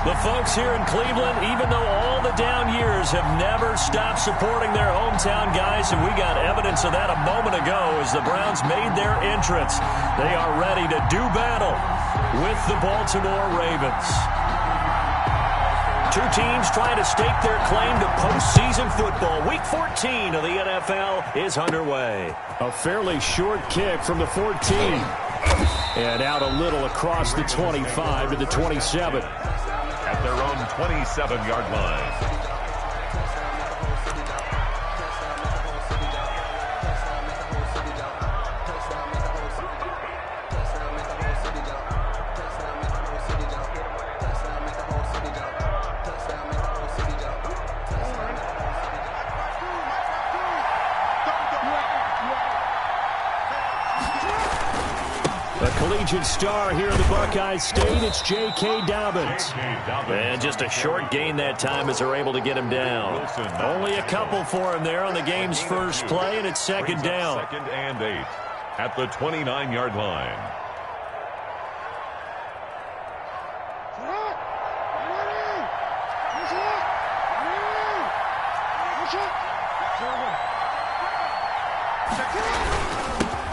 The folks here in Cleveland, even though all the down years, have never stopped supporting their hometown guys, and we got evidence of that a moment ago as the Browns made their entrance. They are ready to do battle with the Baltimore Ravens. Two teams trying to stake their claim to postseason football. Week 14 of the NFL is underway. A fairly short kick from the 14. And out a little across the 25 to the 27. At their own 27-yard line. Collegiate star here in the Buckeye State, it's J.K. Dobbins. And just a short gain that time as they're able to get him down. Only a couple for him there on the game's first play, and it's second down. Second and 8 at the 29-yard line.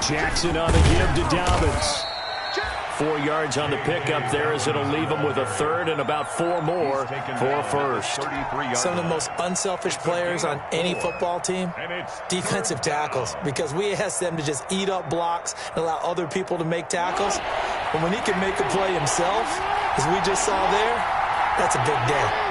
Jackson on the give to Dobbins. 4 yards on the pickup there as it'll leave him with a third and about 4 more for first. Some of the most unselfish players on any football team, defensive tackles, because we ask them to just eat up blocks and allow other people to make tackles. But when he can make a play himself, as we just saw there, that's a big day.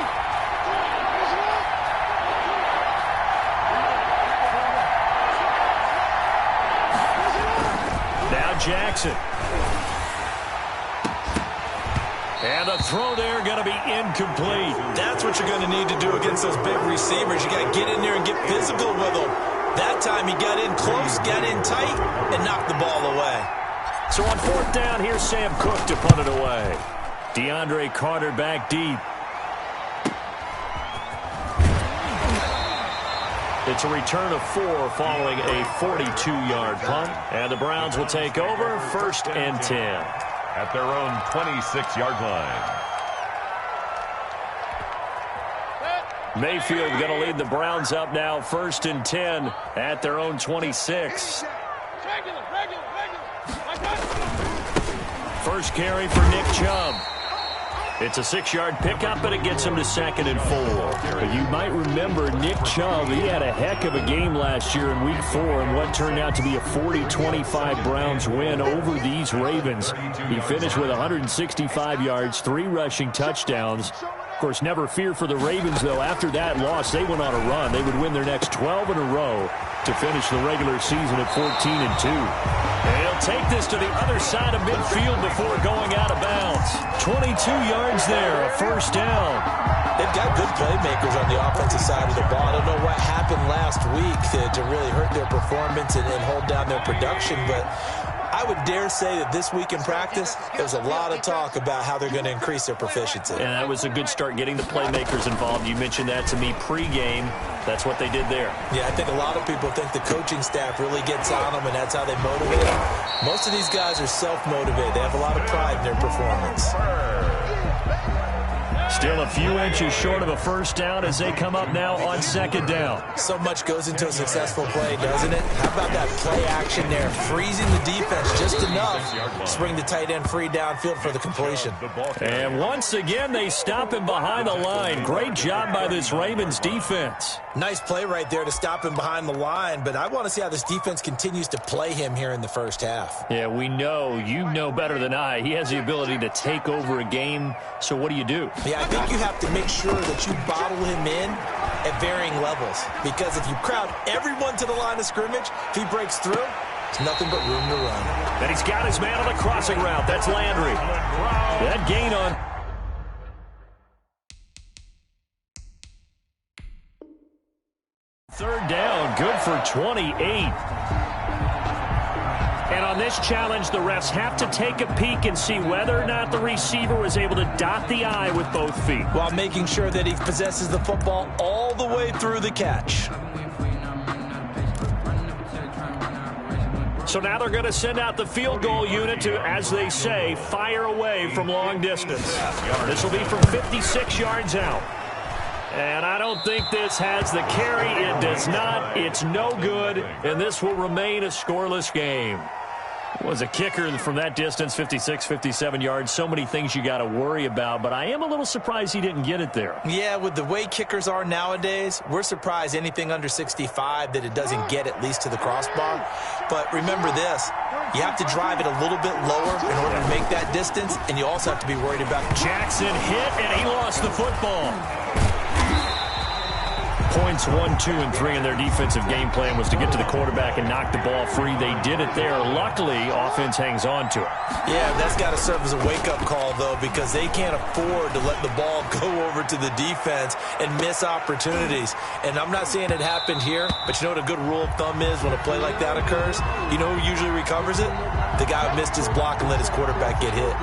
Jackson. And the throw there going to be incomplete. That's what you're going to need to do against those big receivers. You got to get in there and get physical with them. That time he got in close, got in tight, and knocked the ball away. So on fourth down, here's Sam Cook to punt it away. DeAndre Carter back deep. It's a return of 4 following a 42-yard punt. And the Browns will take over first and 10. At their own 26-yard line. Mayfield going to lead the Browns up now first and 10 at their own 26. First carry for Nick Chubb. It's a 6-yard pickup, and it gets him to second and 4. But you might remember Nick Chubb. He had a heck of a game last year in Week 4 in what turned out to be a 40-25 Browns win over these Ravens. He finished with 165 yards, 3 rushing touchdowns. Of course, never fear for the Ravens, though. After that loss, they went on a run. They would win their next 12 in a row to finish the regular season at 14-2. And he'll take this to the other side of midfield before going out of bounds. 22 yards there, a first down. They've got good playmakers on the offensive side of the ball. I don't know what happened last week to really hurt their performance and hold down their production, but I would dare say that this week in practice, there's a lot of talk about how they're going to increase their proficiency. And that was a good start getting the playmakers involved. You mentioned that to me pregame. That's what they did there. Yeah, I think a lot of people think the coaching staff really gets on them, and that's how they motivate them. Most of these guys are self-motivated. They have a lot of pride in their performance. Still a few inches short of a first down as they come up now on second down. So much goes into a successful play, doesn't it? How about that play action there? Freezing the defense just enough to bring the tight end free downfield for the completion. And once again, they stop him behind the line. Great job by this Ravens defense. Nice play right there to stop him behind the line, but I want to see how this defense continues to play him here in the first half. Yeah, we know. You know better than I. He has the ability to take over a game, so what do you do? Yeah, I think you have to make sure that you bottle him in at varying levels, because if you crowd everyone to the line of scrimmage, if he breaks through, there's nothing but room to run. And he's got his man on the crossing route. That's Landry. That gain on... Third down, good for 28. And on this challenge, the refs have to take a peek and see whether or not the receiver was able to dot the I with both feet, while making sure that he possesses the football all the way through the catch. So now they're going to send out the field goal unit to, as they say, fire away from long distance. This will be from 56 yards out. And I don't think this has the carry. It does not. It's no good, and this will remain a scoreless game. Was a kicker from that distance, 56, 57 yards. So many things you got to worry about, but I am a little surprised he didn't get it there. Yeah, with the way kickers are nowadays, we're surprised anything under 65 that it doesn't get at least to the crossbar. But remember this, you have to drive it a little bit lower in order to make that distance, and you also have to be worried about Jackson hit, and he lost the football. Points 1, 2, and 3 in their defensive game plan was to get to the quarterback and knock the ball free. They did it there. Luckily, offense hangs on to it. Yeah, that's got to serve as a wake-up call, though, because they can't afford to let the ball go over to the defense and miss opportunities. And I'm not saying it happened here, but you know what a good rule of thumb is when a play like that occurs? You know who usually recovers it? The guy who missed his block and let his quarterback get hit.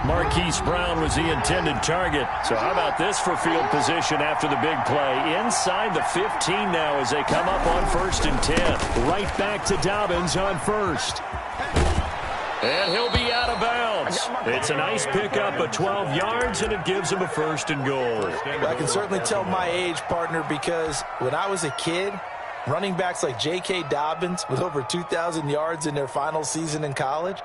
Marquise Brown was the intended target. So how about this for field position after the big play? Inside the 15 now as they come up on 1st and 10. Right back to Dobbins on first. And he'll be out of bounds. It's a nice pickup of 12 yards, and it gives him a 1st and goal. I can certainly tell my age, partner, because when I was a kid, running backs like J.K. Dobbins with over 2,000 yards in their final season in college,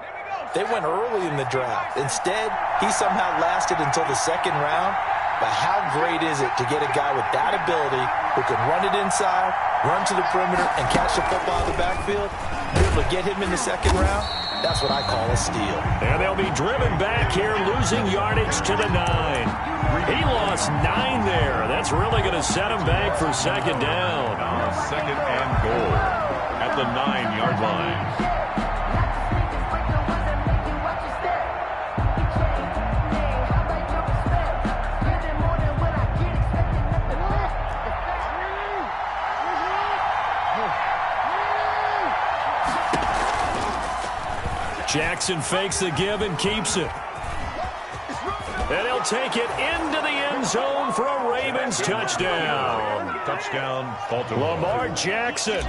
they went early in the draft. Instead, he somehow lasted until the 2nd round. But how great is it to get a guy with that ability who can run it inside, run to the perimeter, and catch the football in the backfield? Be able to get him in the 2nd round? That's what I call a steal. And they'll be driven back here, losing yardage to the 9. He lost 9 there. That's really going to set him back for 2nd down. 2nd and goal at the 9-yard line. Jackson fakes the give and keeps it. And he'll take it into the end zone for a Ravens touchdown. Touchdown, Baltimore. Lamar Jackson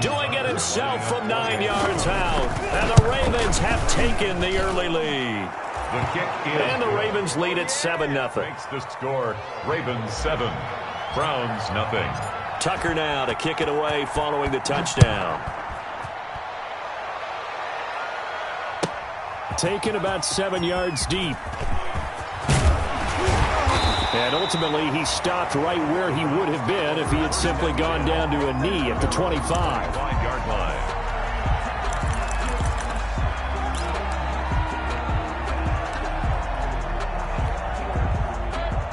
doing it himself from 9 yards out. And the Ravens have taken the early lead. The kick is and the Ravens lead at 7-0. Makes the score Ravens 7, Browns nothing. Tucker now to kick it away following the touchdown. Taken about 7 yards deep. And ultimately, he stopped right where he would have been if he had simply gone down to a knee at the 25. 5-yard line.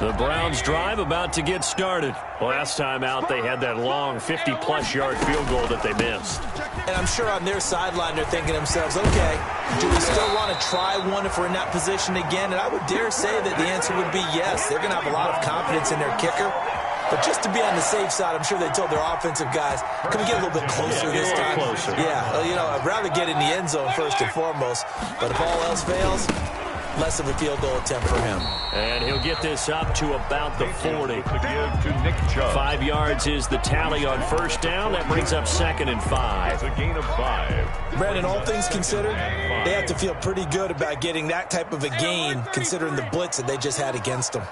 The Browns drive about to get started. Last time out, they had that long 50-plus yard field goal that they missed. And I'm sure on their sideline, they're thinking to themselves, okay, do we still want to try one if we're in that position again? And I would dare say that the answer would be yes. They're going to have a lot of confidence in their kicker. But just to be on the safe side, I'm sure they told their offensive guys, can we get a little bit closer this time? Closer. Yeah, you know, I'd rather get in the end zone first and foremost. But if all else fails, less of a field goal attempt for him. And he'll get this up to about the 40. To give to Nick Chubb. 5 yards is the tally on 1st down. That brings up 2nd and 5. It's a gain of 5. Brandon, all things considered, they have to feel pretty good about getting that type of a gain considering the blitz that they just had against them.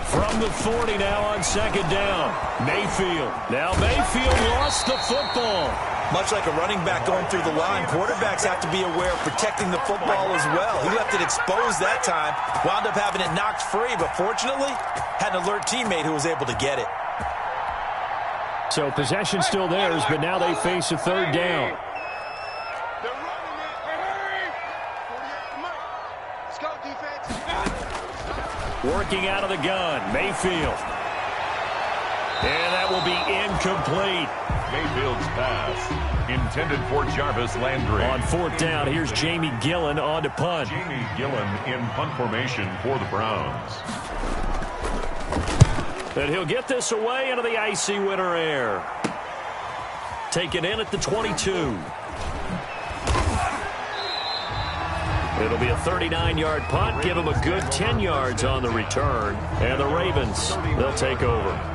From the 40 now on 2nd down. Mayfield. Now Mayfield lost the football. Much like a running back going through the line, quarterbacks have to be aware of protecting the football as well. He left it exposed that time, wound up having it knocked free, but fortunately, had an alert teammate who was able to get it. So possession still theirs, but now they face a 3rd down. Working out of the gun, Mayfield. And that will be incomplete. Mayfield's pass intended for Jarvis Landry. On 4th down, here's Jamie Gillen on to punt. Jamie Gillen in punt formation for the Browns. And he'll get this away into the icy winter air. Taken in at the 22. It'll be a 39-yard punt. Give him a good 10 yards on the return. And the Ravens, they'll take over.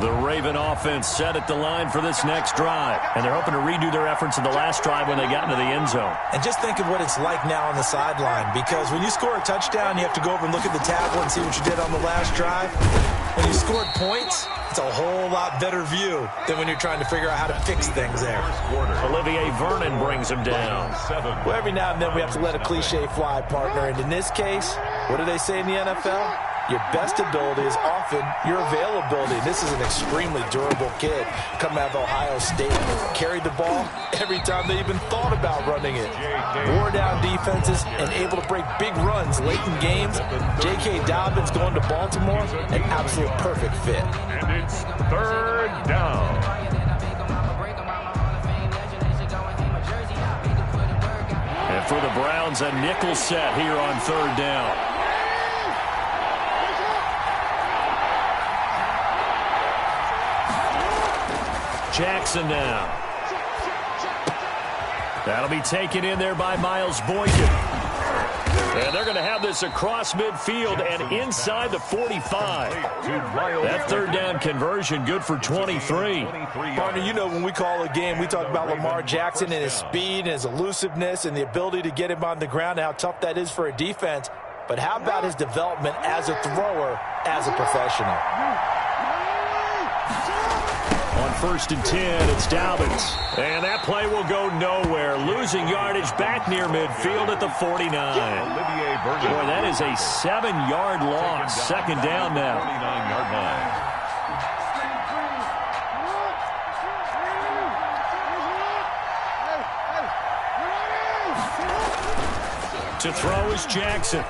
The Raven offense set at the line for this next drive. And they're hoping to redo their efforts in the last drive when they got into the end zone. And just think of what it's like now on the sideline, because when you score a touchdown, you have to go over and look at the tablet and see what you did on the last drive. When you scored points, it's a whole lot better view than when you're trying to figure out how to fix things there. Olivier Vernon brings him down. Well, every now and then we have to let a cliche fly, partner. And in this case, what do they say in the NFL? Your best ability is often your availability. This is an extremely durable kid coming out of Ohio State. Carried the ball every time they even thought about running it. Wore down defenses and able to break big runs late in games. J.K. Dobbins going to Baltimore, an absolute perfect fit. And it's third down. And for the Browns, a nickel set here on third down. Jackson now. That'll be taken in there by Miles Boykin. And they're going to have this across midfield and inside the 45. That third down conversion good for 23. Partner, you know when we call a game, we talk about Lamar Jackson and his speed and his elusiveness and the ability to get him on the ground and how tough that is for a defense. But how about his development as a thrower, as a professional? On 1st and 10, it's Dobbins. And that play will go nowhere. Losing yardage back near midfield at the 49. Boy, that is a 7-yard loss. Second down now. 49-yard line. To throw is Jackson.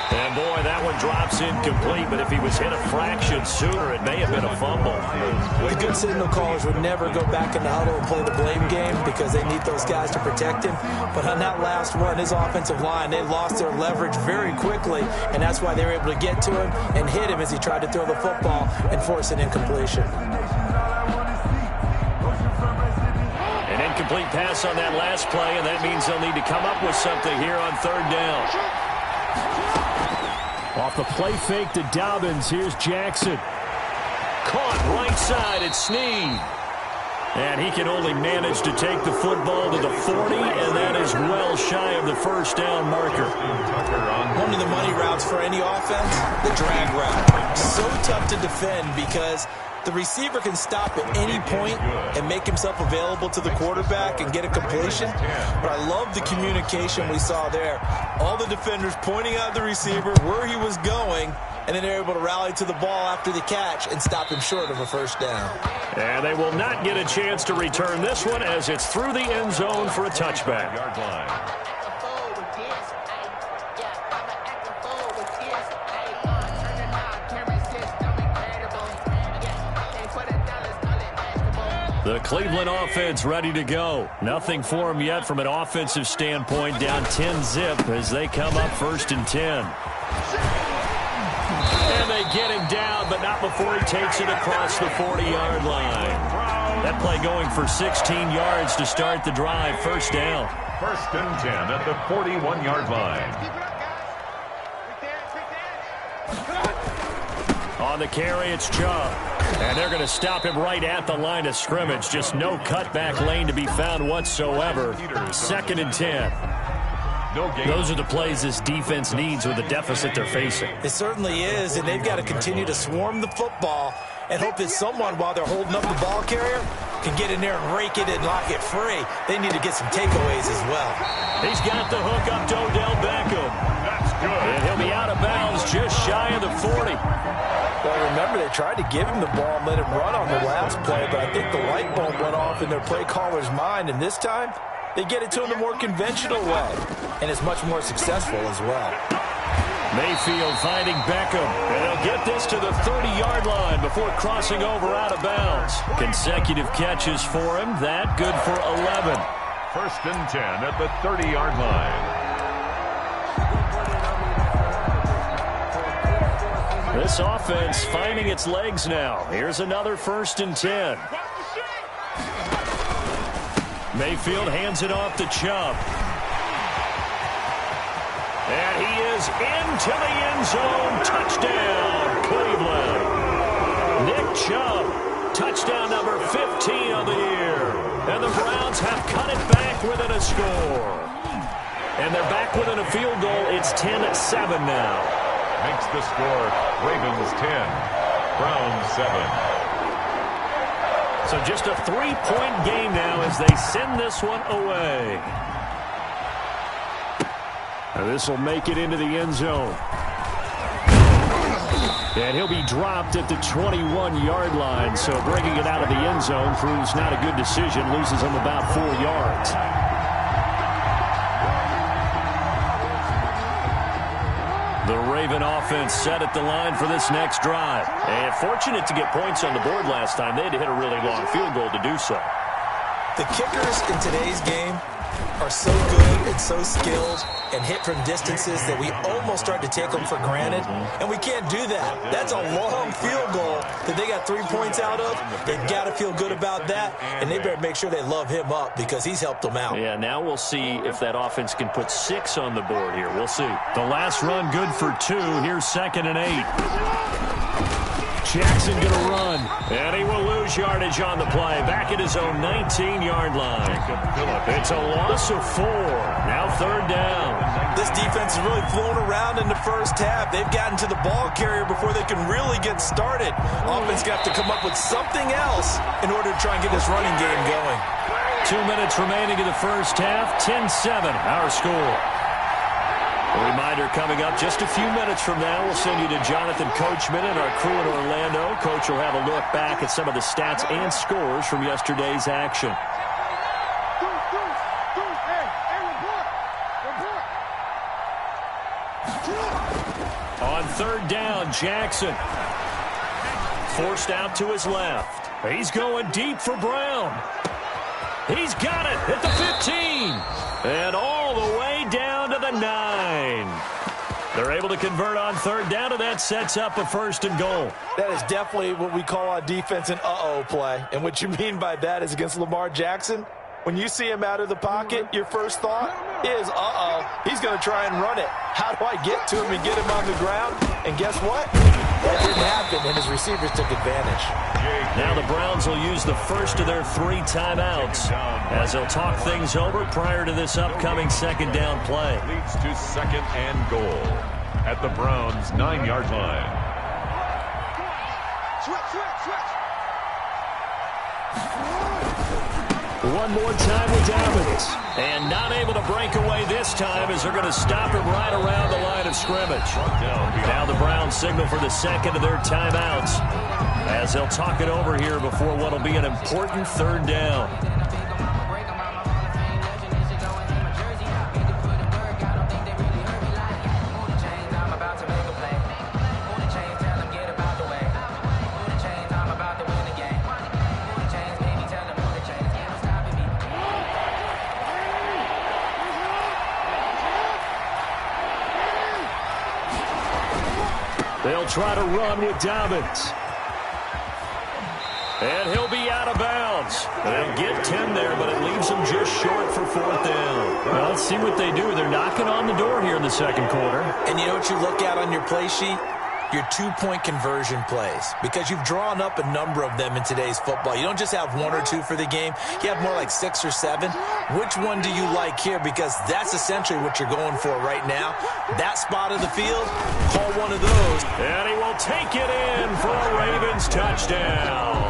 And, boy, that one drops incomplete, but if he was hit a fraction sooner, it may have been a fumble. The good signal callers would never go back in the huddle and play the blame game because they need those guys to protect him. But on that last one, his offensive line, they lost their leverage very quickly, and that's why they were able to get to him and hit him as he tried to throw the football and force an incompletion. An incomplete pass on that last play, and that means they'll need to come up with something here on third down. Off the play fake to Dobbins, here's Jackson. Caught right side, it's Snead. And he can only manage to take the football to the 40, and that is well shy of the first down marker. One of the money routes for any offense, the drag route. So tough to defend because the receiver can stop at any point and make himself available to the quarterback and get a completion. But I love the communication we saw there. All the defenders pointing out the receiver where he was going, and then they're able to rally to the ball after the catch and stop him short of a first down. And they will not get a chance to return this one as it's through the end zone for a touchback. Yard line. The Cleveland offense ready to go. Nothing for them yet from an offensive standpoint. Down 10-zip as they come up 1st and 10. And they get him down, but not before he takes it across the 40-yard line. That play going for 16 yards to start the drive. First down. 1st and 10 at the 41-yard line. On the carry, it's Chubb. And they're going to stop him right at the line of scrimmage. Just no cutback lane to be found whatsoever. 2nd and 10. Those are the plays this defense needs with the deficit they're facing. It certainly is, and they've got to continue to swarm the football and hope that someone, while they're holding up the ball carrier, can get in there and rake it and lock it free. They need to get some takeaways as well. He's got the hook up to Odell Beckham. That's good. And he'll be out of bounds just shy of the 40. Well, remember, they tried to give him the ball and let him run on the last play, but I think the light bulb went off in their play caller's mind, and this time they get it to him the more conventional way, and it's much more successful as well. Mayfield finding Beckham, and they'll get this to the 30-yard line before crossing over out of bounds. Consecutive catches for him. That good for 11. 1st and 10 at the 30-yard line. This offense finding its legs now. Here's another 1st and 10. Mayfield hands it off to Chubb. And he is into the end zone. Touchdown, Cleveland. Chubb. Touchdown number 15 of the year. And the Browns have cut it back within a score. And they're back within a field goal. It's 10-7 now. Makes the score Ravens 10, Browns 7. So just a 3-point game now as they send this one away. And this will make it into the end zone. And he'll be dropped at the 21-yard line. So bringing it out of the end zone proves not a good decision. Loses him about 4 yards. The Raven offense set at the line for this next drive. And fortunate to get points on the board last time. They had to hit a really long field goal to do so. The kickers in today's game are so good and so skilled and hit from distances that we almost start to take them for granted. And we can't do that. That's a long field goal that they got 3 points out of. They've got to feel good about that, and they better make sure they love him up because he's helped them out. Yeah, now we'll see if that offense can put 6 on the board here. We'll see. The last run good for 2. Here's 2nd and 8. Jackson going to run, and he will lose yardage on the play. Back at his own 19-yard line. It's a loss of 4. Now 3rd down. This defense has really flown around in the first half. They've gotten to the ball carrier before they can really get started. Offense got to come up with something else in order to try and get this running game going. 2 minutes remaining in the first half. 10-7, our score. A reminder coming up just a few minutes from now. We'll send you to Jonathan Coachman and our crew in Orlando. Coach will have a look back at some of the stats and scores from yesterday's action. On 3rd down, Jackson. Forced out to his left. He's going deep for Brown. He's got it at the 15. And all the way down to the 9. They're able to convert on 3rd down, and that sets up a 1st and goal. That is definitely what we call on defense an uh-oh play. And what you mean by that is against Lamar Jackson, when you see him out of the pocket, your first thought is, uh-oh, he's going to try and run it. How do I get to him and get him on the ground? And guess what? That didn't happen, and his receivers took advantage. Now the Browns will use the first of their 3 timeouts as they'll talk things over prior to this upcoming 2nd down play. Leads to 2nd and goal at the Browns' 9-yard line. One more time with Dobbins. And not able to break away this time as they're going to stop him right around the line of scrimmage. Now the Browns signal for the 2nd of their timeouts as they'll talk it over here before what will be an important 3rd down. They'll try to run with Dobbins. And he'll be out of bounds. They'll get 10 there, but it leaves them just short for 4th down. Well, let's see what they do. They're knocking on the door here in the 2nd quarter. And you know what you look at on your play sheet? Your 2-point conversion plays, because you've drawn up a number of them in today's football. You don't just have 1 or 2 for the game. You have more like 6 or 7. Which one do you like here? Because that's essentially what you're going for right now. That spot of the field, call one of those. And he will take it in for a Ravens touchdown.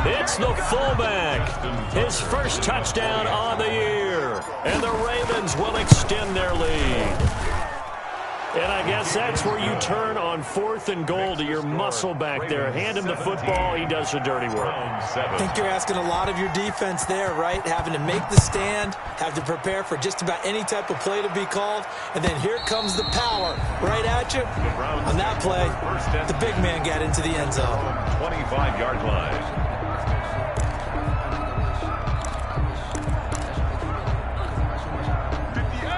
It's the fullback. His first touchdown on the year. And the Ravens will extend their lead. And I guess that's where you turn on 4th and goal to your muscle back there. Hand him the football. He does the dirty work. I think you're asking a lot of your defense there, right? Having to make the stand, have to prepare for just about any type of play to be called. And then here comes the power right at you. On that play, the big man got into the end zone. 25-yard line.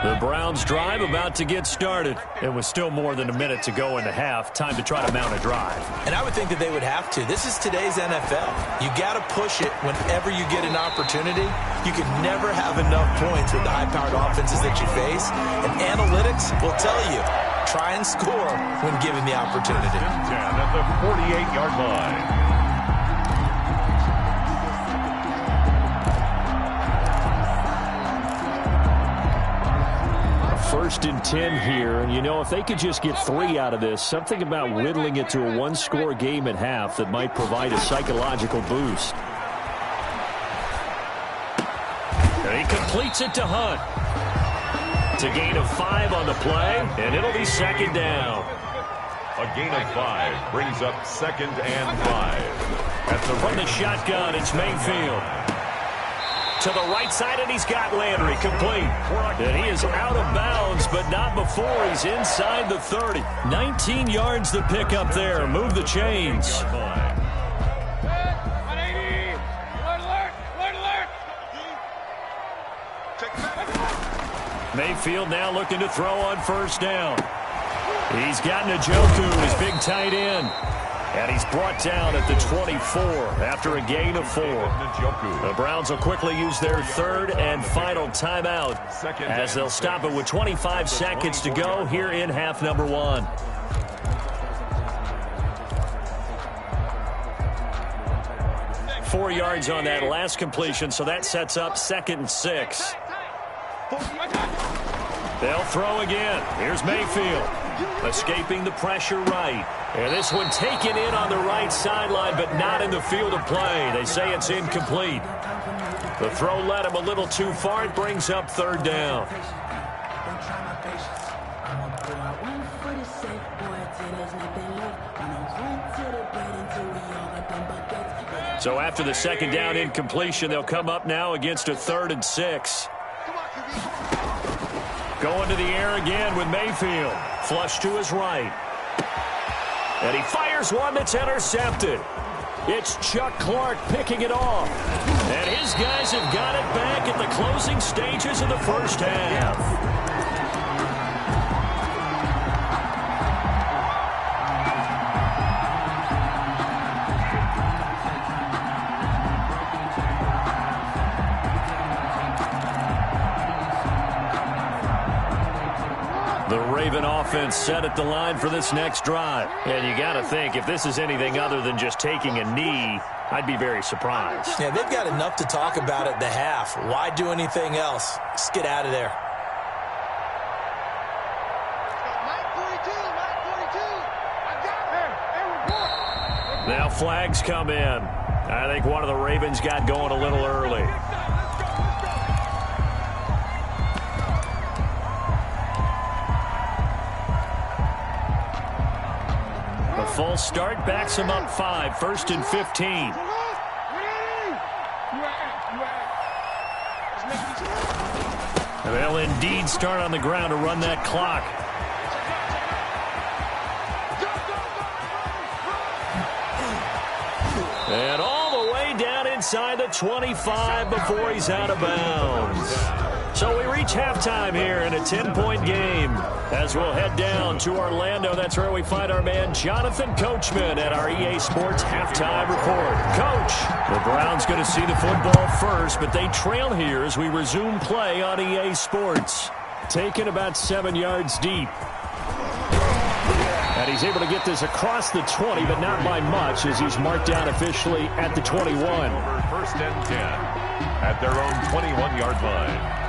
The Browns drive about to get started. It was still more than a minute to go in the half. Time to try to mount a drive. And I would think that they would have to. This is today's NFL. You got to push it whenever you get an opportunity. You can never have enough points with the high-powered offenses that you face. And analytics will tell you, try and score when given the opportunity. At the 48-yard line. 1st and 10 here. And, you know, if they could just get 3 out of this, something about whittling it to a one-score game at half that might provide a psychological boost. And he completes it to Hunt. It's a gain of 5 on the play, and it'll be 2nd down. A gain of 5 brings up 2nd and 5. From the shotgun, it's Mayfield. To the right side, and he's got Landry complete. And he is out of bounds, but not before he's inside the 30. 19 yards to pick up there. Move the chains. Mayfield now looking to throw on 1st down. He's got Njoku, his big tight end. And he's brought down at the 24 after a gain of 4. The Browns will quickly use their 3rd and final timeout as they'll stop it with 25 seconds to go here in half number 1. Four yards on that last completion, so that sets up 2nd and 6. They'll throw again. Here's Mayfield. Escaping the pressure right. And this one taken in on the right sideline, but not in the field of play. They say it's incomplete. The throw led him a little too far. It brings up 3rd down. So after the 2nd down incompletion, they'll come up now against a 3rd and 6. Going to the air again with Mayfield. Flush to his right. And he fires one that's intercepted. It's Chuck Clark picking it off. And his guys have got it back at the closing stages of the 1st half. Raven offense set at the line for this next drive. And you got to think, if this is anything other than just taking a knee, I'd be very surprised. Yeah, they've got enough to talk about at the half. Why do anything else? Just get out of there. Now flags come in. I think one of the Ravens got going a little early. Full start backs him up 5. 1st and 15. They'll indeed start on the ground to run that clock. And all the way down inside the 25 before he's out of bounds. So we reach halftime here in a 10-point game. As we'll head down to Orlando, that's where we find our man Jonathan Coachman at our EA Sports Halftime Report. Coach, the Browns going to see the football first, but they trail here as we resume play on EA Sports. Taken about 7 yards deep. And he's able to get this across the 20, but not by much as he's marked down officially at the 21. 1st and 10 at their own 21-yard line.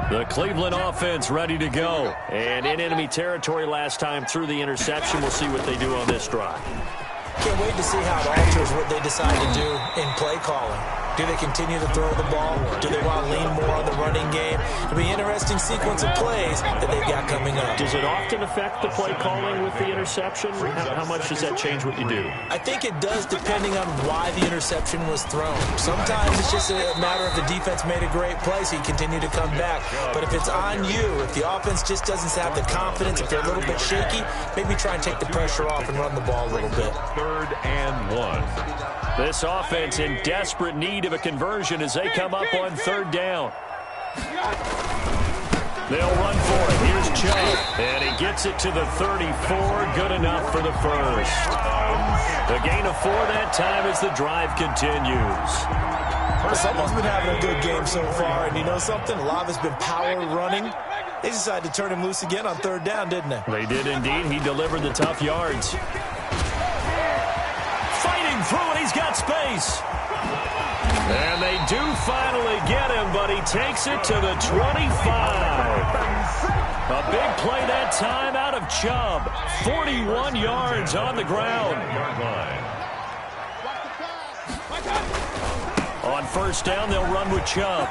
The Cleveland offense ready to go. And in enemy territory last time through the interception. We'll see what they do on this drive. Can't wait to see how it alters what they decide to do in play calling. Do they continue to throw the ball? Do they want to lean more on the running game? It'll be an interesting sequence of plays that they've got coming up. Does it often affect the play calling with the interception? How much does that change what you do? I think it does depending on why the interception was thrown. Sometimes it's just a matter of the defense made a great play, so you continue to come back. But if it's on you, if the offense just doesn't have the confidence, if they're a little bit shaky, maybe try and take the pressure off and run the ball a little bit. 3rd and 1. This offense in desperate need of a conversion as they come up on 3rd down. They'll run for it. Here's Chubb. And he gets it to the 34. Good enough for the first. The gain of 4 that time as the drive continues. Someone's been having a good game so far, and you know something? A lot of it's been power running. They decided to turn him loose again on 3rd down, didn't they? They did indeed. He delivered the tough yards. Running through, and he's got space. And they do finally get him, but he takes it to the 25. A big play that time out of Chubb. 41 yards on the ground. On first down, they'll run with Chubb.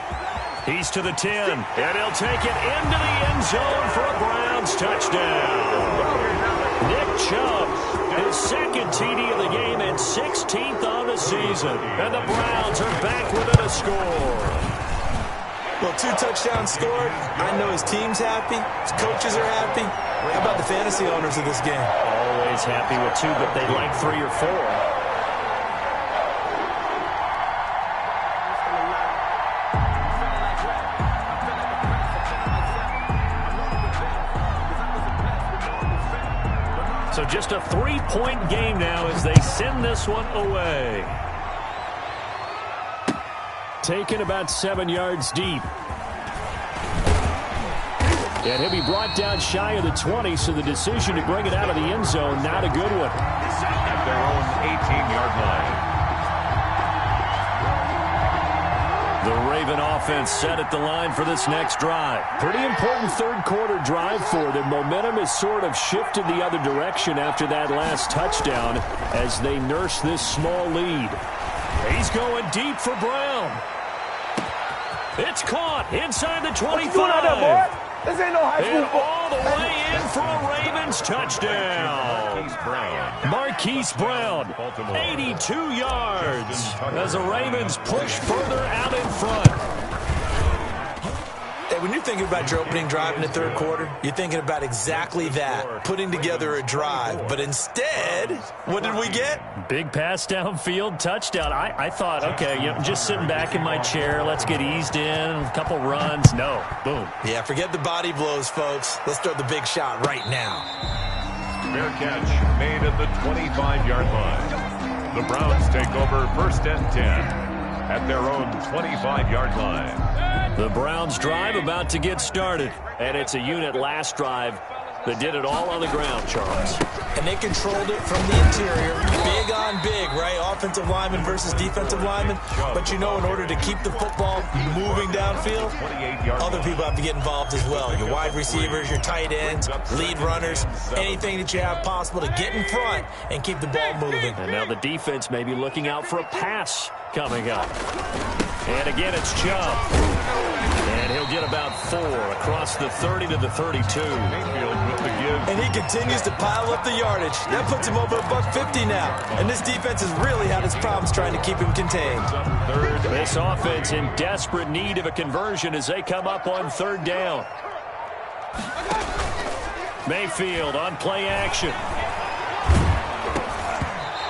He's to the 10, and he'll take it into the end zone for a Browns touchdown. Nick Chubb, his second TD of the game and 16th on the season. And the Browns are back within a score. Well, 2 touchdowns scored. I know his team's happy. His coaches are happy. How about the fantasy owners of this game? Always happy with 2, but they'd like 3 or 4. So just a 3-point game now as they send this one away. Taken about 7 yards deep. And he'll be brought down shy of the 20, so the decision to bring it out of the end zone, not a good one. At their own 18-yard line. The Raven offense set at the line for this next drive. Pretty important third-quarter drive for them. Momentum has sort of shifted the other direction after that last touchdown as they nurse this small lead. He's going deep for Brown. It's caught inside the 25. This ain't no high school. And all the way in for a Ravens touchdown. Marquise Brown, 82 yards as the Ravens push further out in front. Hey, when you're thinking about your opening drive in the third quarter, you're thinking about exactly that, putting together a drive. But instead, what did we get? Big pass downfield, touchdown. I thought, okay, just sitting back in my chair, let's get eased in, a couple runs. No, boom. Yeah, forget the body blows, folks. Let's throw the big shot right now. Fair catch made at the 25-yard line. The Browns take over 1st and 10 at their own 25-yard line. The Browns drive about to get started, and it's a unit last drive that did it all on the ground, Charles. And they controlled it from the interior. Big on big, right? Offensive lineman versus defensive lineman. But you know, in order to keep the football moving downfield, other people have to get involved as well. Your wide receivers, your tight ends, lead runners, anything that you have possible to get in front and keep the ball moving. And now the defense may be looking out for a pass coming up. And again, it's Chubb. And he'll get about 4 across the 30 to the 32. And he continues to pile up the yardage. That puts him over $150 now. And this defense has really had its problems trying to keep him contained. This offense in desperate need of a conversion as they come up on 3rd down. Mayfield on play action.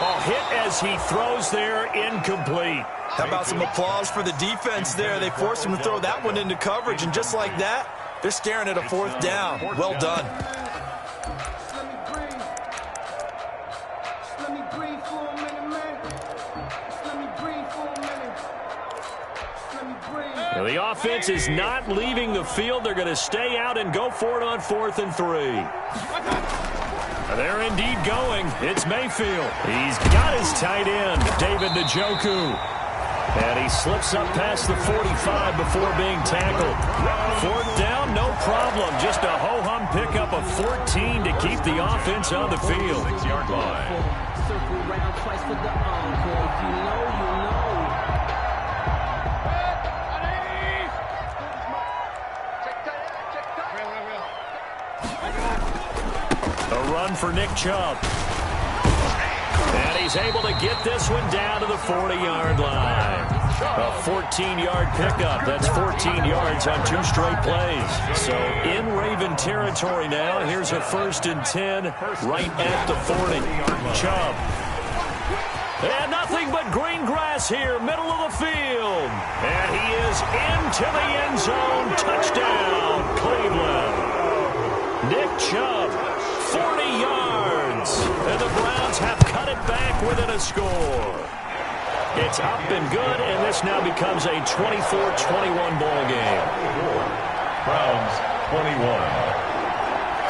Oh, hit as he throws there, incomplete. How about some applause for the defense there? They forced him to throw that one into coverage, and just like that, they're staring at a 4th down. Well done. Now the offense is not leaving the field. They're going to stay out and go for it on 4th and 3. They're indeed going. It's Mayfield. He's got his tight end, David Njoku. And he slips up past the 45 before being tackled. 4th down, no problem. Just a ho-hum pickup of 14 to keep the offense on the field. 6-yard line. Circle round twice for the encore. If you know, you know. A run for Nick Chubb. And he's able to get this one down to the 40-yard line. A 14-yard pickup. That's 14 yards on 2 straight plays. So in Raven territory now. Here's a 1st and 10 right at the 40. Chubb. And nothing but green grass here, middle of the field. And he is into the end zone. Touchdown, Cleveland. Nick Chubb, 40 yards. And the Browns have cut it back within a score. It's up and good, and this now becomes a 24-21 ball game. Browns 21.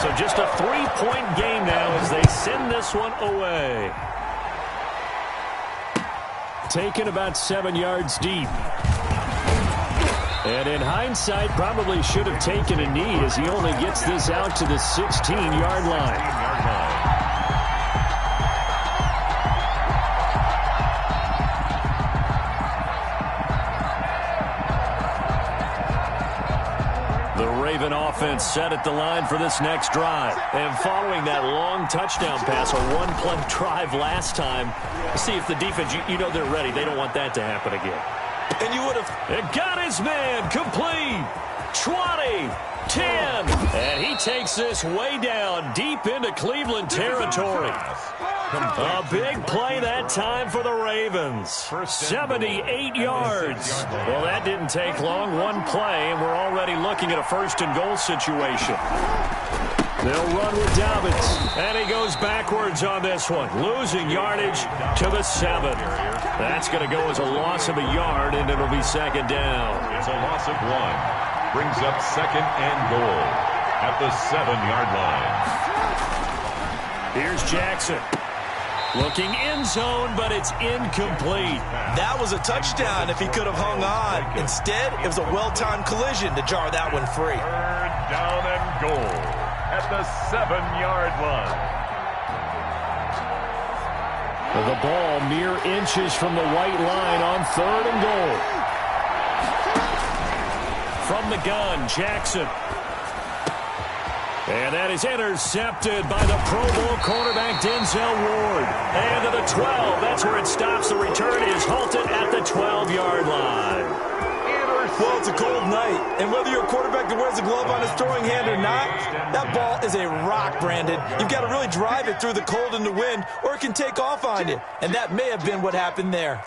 So just a 3-point game now as they send this one away. taken about 7 yards deep. And in hindsight, probably should have taken a knee as he only gets this out to the 16-yard line. Raven offense set at the line for this next drive. And following that long touchdown pass, a one-play drive last time, see if the defense, you know they're ready. They don't want that to happen again. And you would have... It got his man complete. 20, 10. And he takes this way down deep into Cleveland territory. A big play that time for the Ravens. 78 yards. Well, that didn't take long. One play, and we're already looking at a first-and-goal situation. They'll run with Dobbins, and he goes backwards on this one, losing yardage to the 7. That's going to go as a loss of a yard, and it'll be second down. It's a loss of 1. Brings up second and goal at the 7-yard line. Here's Jackson. Looking end zone, but it's incomplete. That was a touchdown if he could have hung on. Instead, it was a well-timed collision to jar that one free. Third down and goal at the 7-yard line. The ball mere inches from the white line on third and goal. From the gun, Jackson. And that is intercepted by the Pro Bowl cornerback Denzel Ward. And to the 12. That's where it stops. The return is halted at the 12-yard line. Well, it's a cold night. And whether you're a quarterback that wears a glove on his throwing hand or not, that ball is a rock, Brandon. You've got to really drive it through the cold and the wind, or it can take off on you. And that may have been what happened there.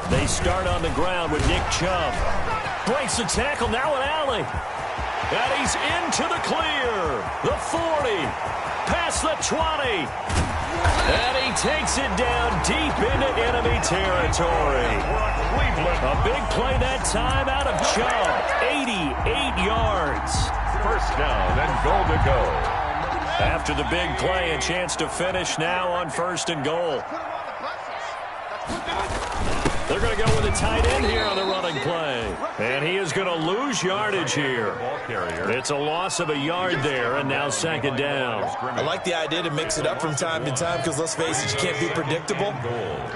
They start on the ground with Nick Chubb. Breaks the tackle, now an alley. And he's into the clear. The 40. Past the 20. And he takes it down deep into enemy territory. A big play that time out of Chubb. 88 yards. First down and goal to go. After the big play, a chance to finish now on first and goal. They're going to go with a tight end here on the running play. And he is going to lose yardage here. It's a loss of a yard there, and now second down. I like the idea to mix it up from time to time because, let's face it, you can't be predictable.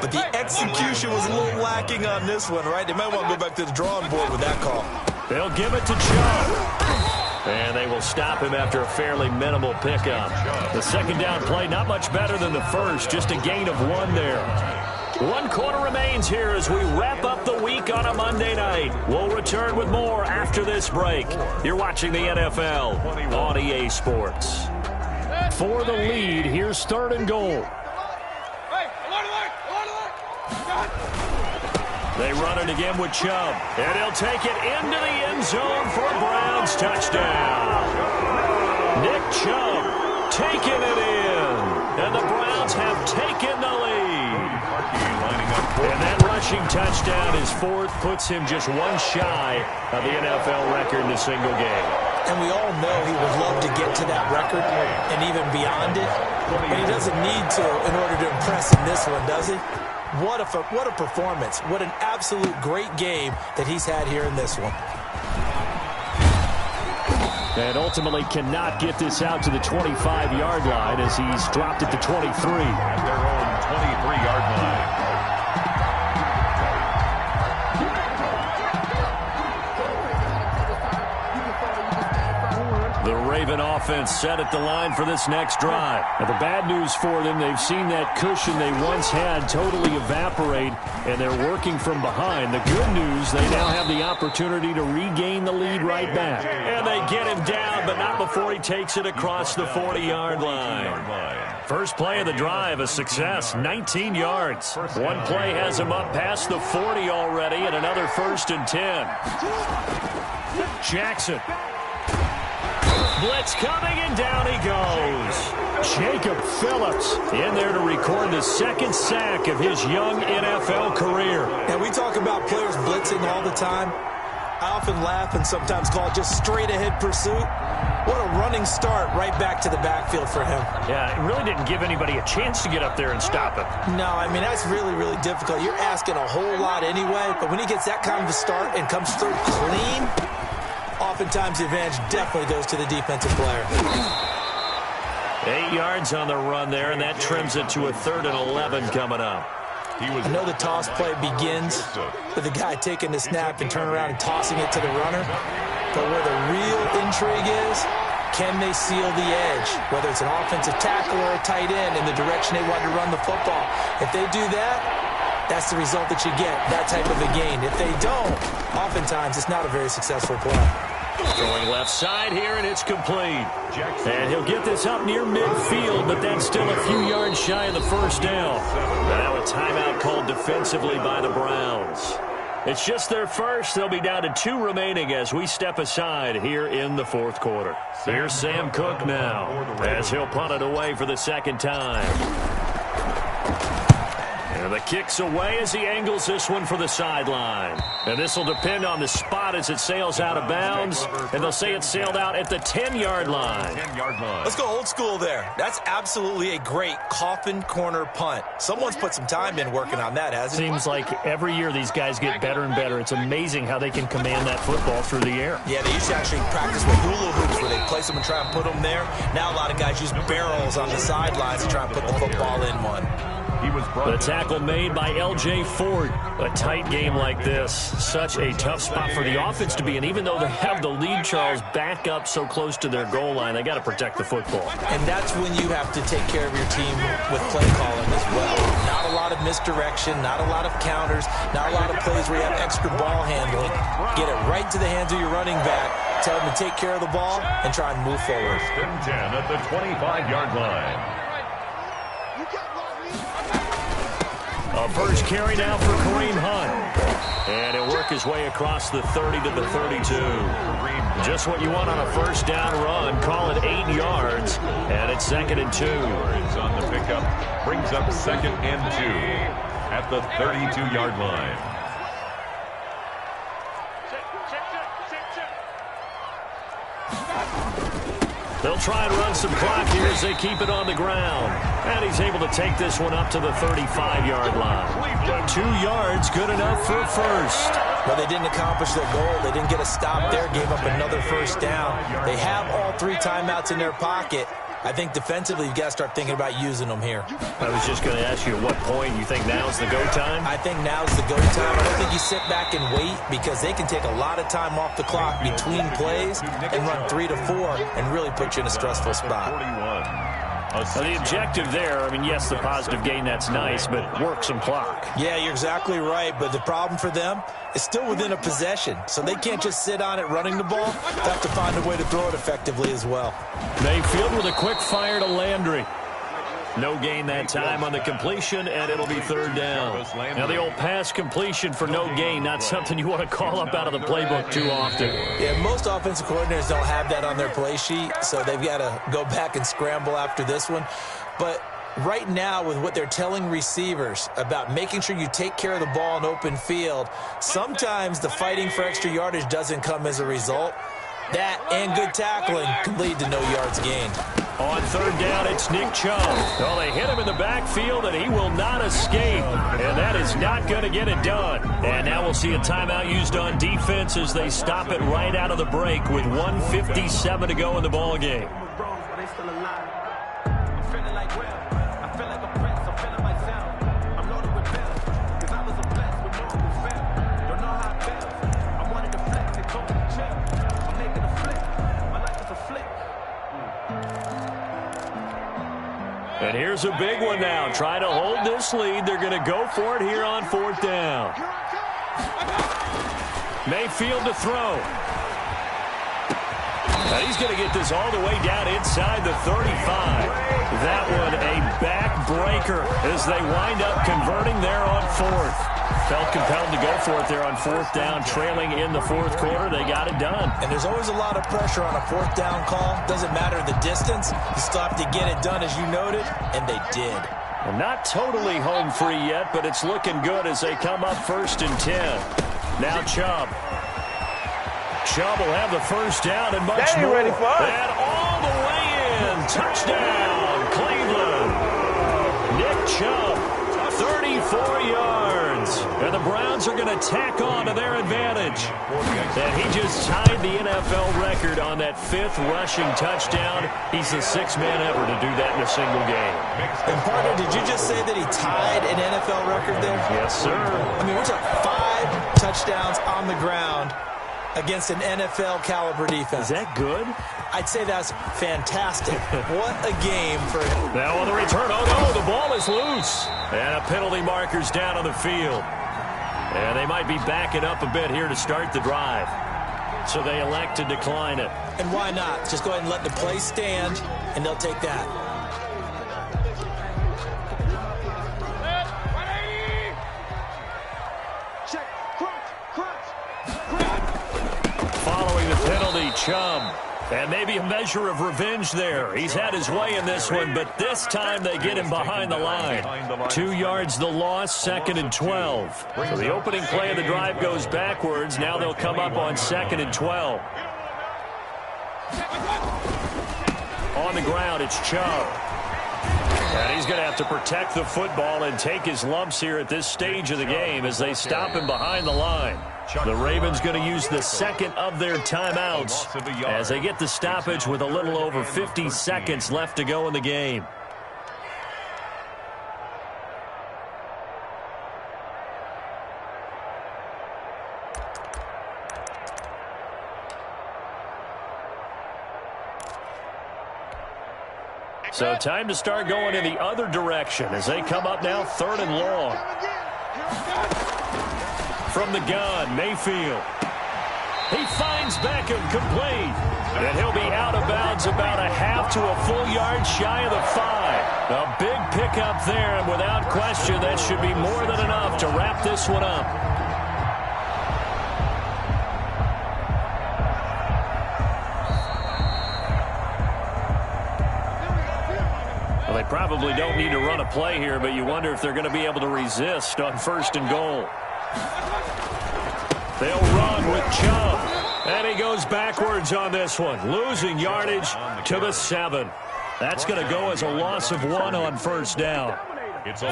But the execution was a little lacking on this one, right? They might want to go back to the drawing board with that call. They'll give it to Chubb. And they will stop him after a fairly minimal pickup. The second down play, not much better than the first, just a gain of 1 there. 1 quarter remains here as we wrap up the week on a Monday night. We'll return with more after this break. You're watching the NFL on EA Sports. For the lead, here's third and goal. They run it again with Chubb. And he'll take it into the end zone for a Browns touchdown. Nick Chubb taking it in. And the Browns have taken the lead. And that rushing touchdown, his 4th, puts him just 1 shy of the NFL record in a single game. And we all know he would love to get to that record and even beyond it. But he doesn't need to in order to impress in this one, does he? What a performance. What an absolute great game that he's had here in this one. And ultimately cannot get this out to the 25-yard line as he's dropped at the 23. At their own 23-yard line. The Raven offense set at the line for this next drive. And the bad news for them, they've seen that cushion they once had totally evaporate, and they're working from behind. The good news, they now have the opportunity to regain the lead right back. And they get him down, but not before he takes it across the 40-yard line. First play of the drive, a success, 19 yards. One play has him up past the 40 already, and another 1st and 10. Jackson. Blitz coming, and down he goes. Jacob Phillips in there to record the 2nd sack of his young NFL career. And we talk about players blitzing all the time. I often laugh and sometimes call it just straight-ahead pursuit. What a running start right back to the backfield for him. Yeah, it really didn't give anybody a chance to get up there and stop him. No, I mean, that's really, really difficult. You're asking a whole lot anyway, but when he gets that kind of a start and comes through clean, oftentimes the advantage definitely goes to the defensive player. 8 yards on the run there, and that trims it to a 3rd and 11 coming up. I know the toss play begins with the guy taking the snap and turning around and tossing it to the runner. But where the real intrigue is, can they seal the edge? Whether it's an offensive tackle or a tight end in the direction they want to run the football. If they do that, that's the result that you get, that type of a gain. If they don't, oftentimes it's not a very successful play. Throwing left side here, and it's complete. And he'll get this up near midfield, but that's still a few yards shy of the first down. Now a timeout called defensively by the Browns. It's just their first. They'll be down to 2 remaining as we step aside here in the 4th quarter. Here's Sam Cook now as he'll punt it away for the 2nd time. And the kick's away as he angles this one for the sideline. And this will depend on the spot as it sails out of bounds. And they'll say it sailed out at the 10-yard line. Let's go old school there. That's absolutely a great coffin corner punt. Someone's put some time in working on that, hasn't it? Seems like every year these guys get better and better. It's amazing how they can command that football through the air. Yeah, they used to actually practice with hula hoops where they place them and try and put them there. Now a lot of guys use barrels on the sidelines to try and put the football in one. The tackle made by L.J. Ford. A tight game like this, such a tough spot for the offense to be in. Even though they have the lead, Charles, back up so close to their goal line, they got to protect the football. And that's when you have to take care of your team with play calling as well. Not a lot of misdirection, not a lot of counters, not a lot of plays where you have extra ball handling. Get it right to the hands of your running back. Tell them to take care of the ball and try and move forward. 10 at the 25-yard line. A first carry now for Kareem Hunt. And he'll work his way across the 30 to the 32. Just what you want on a first down run. Call it 8 yards. And it's 2nd and 2. Is on the pickup. Brings up 2nd and 2 at the 32-yard line. They'll try and run some clock here as they keep it on the ground. And he's able to take this one up to the 35-yard line. 2 yards, good enough for a first. Well, they didn't accomplish their goal. They didn't get a stop there, gave up another first down. They have all 3 timeouts in their pocket. I think defensively, you've got to start thinking about using them here. I was just going to ask you at what point you think now's the go time? I think now's the go time. I don't think you sit back and wait because they can take a lot of time off the clock between plays and run 3 to 4 and really put you in a stressful spot. 41. Well, the objective there, I mean, yes, the positive gain, that's nice, but work some clock. Yeah, you're exactly right, but the problem for them is still within a possession, so they can't just sit on it running the ball. They have to find a way to throw it effectively as well. Mayfield with a quick fire to Landry. No gain that time on the completion, and it'll be 3rd down. Now, the old pass completion for no gain, not something you want to call up out of the playbook too often. Yeah, most offensive coordinators don't have that on their play sheet, so they've got to go back and scramble after this one. But right now, with what they're telling receivers about making sure you take care of the ball in open field, sometimes the fighting for extra yardage doesn't come as a result. That and good tackling can lead to no yards gained. On 3rd down, it's Nick Chubb. Well, they hit him in the backfield, and he will not escape. And that is not going to get it done. And now we'll see a timeout used on defense as they stop it right out of the break with 1:57 to go in the ball game. And here's a big one now. Trying to hold this lead. They're going to go for it here on 4th down. Mayfield to throw. And he's going to get this all the way down inside the 35. That one a backbreaker as they wind up converting there on 4th. Felt compelled to go for it there on 4th down, trailing in the 4th quarter. They got it done. And there's always a lot of pressure on a 4th down call. Doesn't matter the distance. You still have to get it done, as you noted, and they did. Well, not totally home free yet, but it's looking good as they come up 1st and 10. Now Chubb. Chubb will have the first down and much They ain't more. ready for us. And all the way in. Touchdown, Cleveland. Nick Chubb, 34 yards. And the Browns are going to tack on to their advantage. And he just tied the NFL record on that 5th rushing touchdown. He's the 6th man ever to do that in a single game. And, partner, did you just say that he tied an NFL record there? Yes, sir. I mean, we're talking 5 touchdowns on the ground against an NFL caliber defense. Is that good? I'd say that's fantastic. What a game for him. Now on the return, oh no, the ball is loose. And a penalty marker's down on the field. And they might be backing up a bit here to start the drive. So they elect to decline it. And why not? Just go ahead and let the play stand, and they'll take that. Following the penalty, Chubb. And maybe a measure of revenge there. He's had his way in this one, but this time they get him behind the line. 2 yards the loss, 2nd and 12. So the opening play of the drive goes backwards. Now they'll come up on 2nd and 12. On the ground, it's Chubb. And he's going to have to protect the football and take his lumps here at this stage of the game as they stop him behind the line. The Ravens going to use the 2nd of their timeouts as they get the stoppage with a little over 50 seconds left to go in the game. So time to start going in the other direction as they come up now 3rd and long. From the gun, Mayfield. He finds Beckham complete. And he'll be out of bounds about a half to a full yard shy of the 5. A big pickup there, and without question, that should be more than enough to wrap this one up. Well, they probably don't need to run a play here, but you wonder if they're going to be able to resist on 1st and goal. They'll run with Chubb. And he goes backwards on this one, losing yardage to the 7. That's going to go as a loss of 1 on 1st down.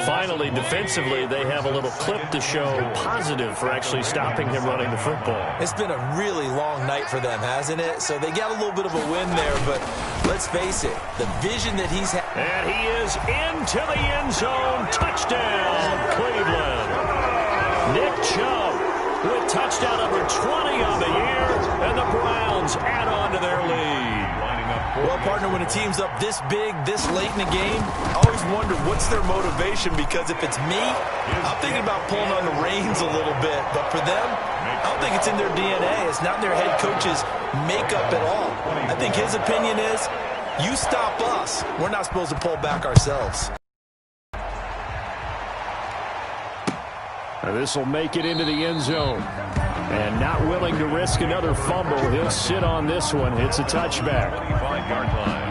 Finally, defensively, they have a little clip to show positive for actually stopping him running the football. It's been a really long night for them, hasn't it? So they got a little bit of a win there, but let's face it, the vision that he's had. And he is into the end zone. Touchdown, Cleveland. Nick Chubb with touchdown number 20 on the year, and the Browns add on to their lead. Well, partner, when a team's up this big, this late in the game, I always wonder what's their motivation, because if it's me, I'm thinking about pulling on the reins a little bit. But for them, I don't think it's in their DNA. It's not in their head coach's makeup at all. I think his opinion is, you stop us, we're not supposed to pull back ourselves. This will make it into the end zone. And not willing to risk another fumble, he'll sit on this one. It's a touchback. 25-yard line.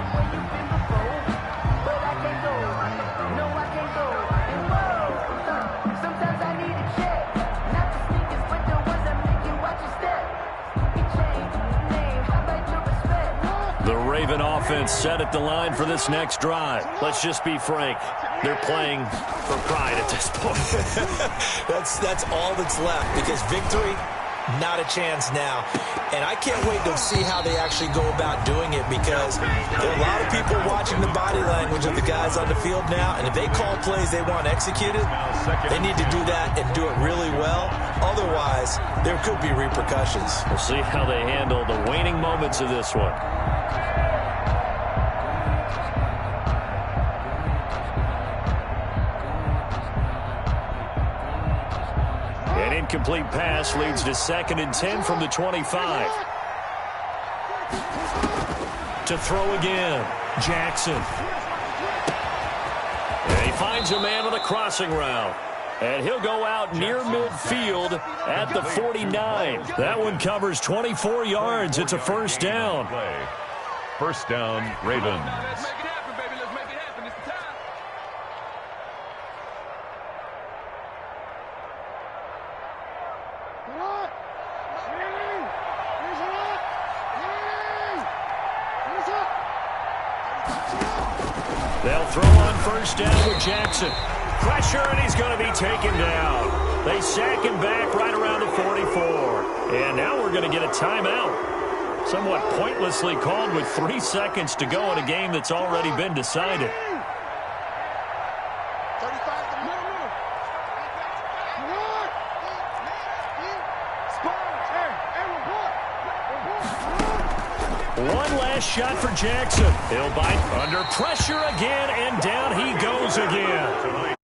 The Raven offense set at the line for this next drive. Let's just be frank. They're playing for pride at this point. That's all that's left, because victory, not a chance now. And I can't wait to see how they actually go about doing it, because there are a lot of people watching the body language of the guys on the field now, and if they call plays they want executed, they need to do that and do it really well. Otherwise, there could be repercussions. We'll see how they handle the waning moments of this one. An incomplete pass leads to 2nd and 10 from the 25. To throw again, Jackson. And he finds a man on the crossing route. And he'll go out near midfield at the 49. That one covers 24 yards. It's a 1st down. 1st down, Ravens. They'll throw on first down with Jackson. Pressure, and he's going to be taken down. They sack him back right around the 44. And now we're going to get a timeout. Somewhat pointlessly called with 3 seconds to go in a game that's already been decided. One last shot for Jackson. He'll bite under pressure again, and down he goes again.